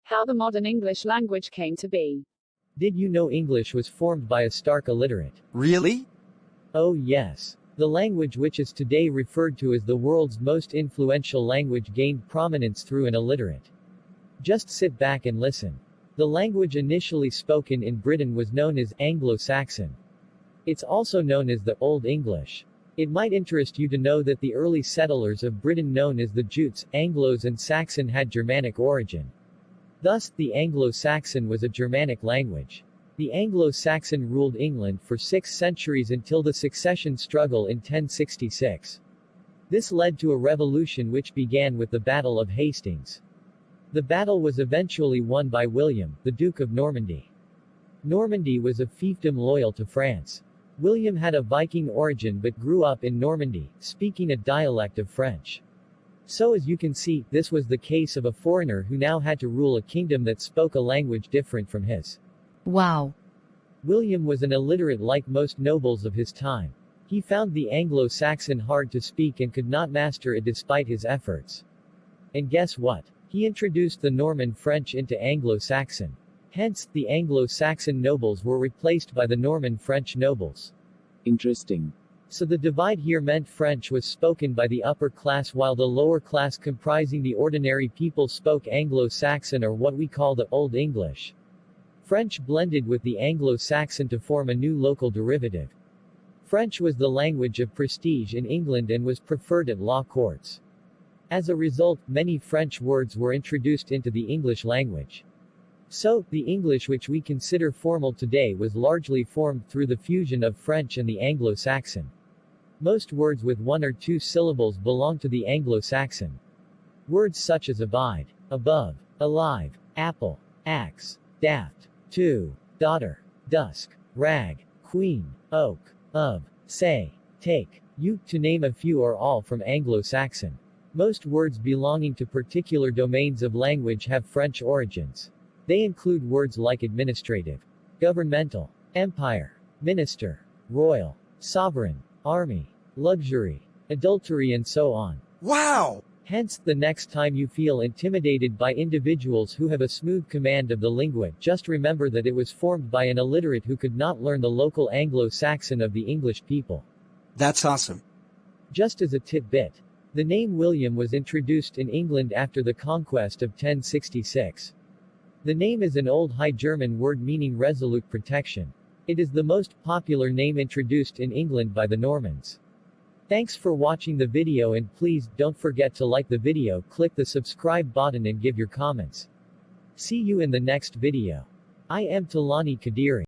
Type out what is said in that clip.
How the modern English language came to be. Did you know English was formed by a stark illiterate? Really? Oh yes. The language which is today referred to as the world's most influential language gained prominence through an illiterate. Just sit back and listen. The language initially spoken in Britain was known as Anglo-Saxon. It's also known as the Old English. It might interest you to know that the early settlers of Britain known as the Jutes, Anglos and Saxon had Germanic origin. Thus, the Anglo-Saxon was a Germanic language. The Anglo-Saxon ruled England for 6 centuries until the succession struggle in 1066. This led to a revolution which began with the Battle of Hastings. The battle was eventually won by William, the Duke of Normandy. Normandy was a fiefdom loyal to France. William had a Viking origin but grew up in Normandy, speaking a dialect of French. So as you can see, this was the case of a foreigner who now had to rule a kingdom that spoke a language different from his. Wow. William was an illiterate like most nobles of his time. He found the Anglo-Saxon hard to speak and could not master it despite his efforts. And guess what? He introduced the Norman French into Anglo-Saxon. Hence, the Anglo-Saxon nobles were replaced by the Norman French nobles. Interesting. So the divide here meant French was spoken by the upper class while the lower class comprising the ordinary people spoke Anglo-Saxon or what we call the Old English. French blended with the Anglo-Saxon to form a new local derivative. French was the language of prestige in England and was preferred at law courts. As a result, many French words were introduced into the English language. So, the English which we consider formal today was largely formed through the fusion of French and the Anglo-Saxon. Most words with 1 or 2 syllables belong to the Anglo-Saxon. Words such as abide, above, alive, apple, axe, daft, to, daughter, dusk, rag, queen, oak, of, say, take, you, to name a few are all from Anglo-Saxon. Most words belonging to particular domains of language have French origins. They include words like administrative, governmental, empire, minister, royal, sovereign, army, luxury, adultery and so on. Wow! Hence, the next time you feel intimidated by individuals who have a smooth command of the lingua, just remember that it was formed by an illiterate who could not learn the local Anglo-Saxon of the English people. That's awesome. Just as a tidbit, the name William was introduced in England after the conquest of 1066. The name is an Old High German word meaning resolute protection. It is the most popular name introduced in England by the Normans. Thanks for watching the video and please don't forget to like the video, click the subscribe button and give your comments. See you in the next video. I am Talani Kadiri.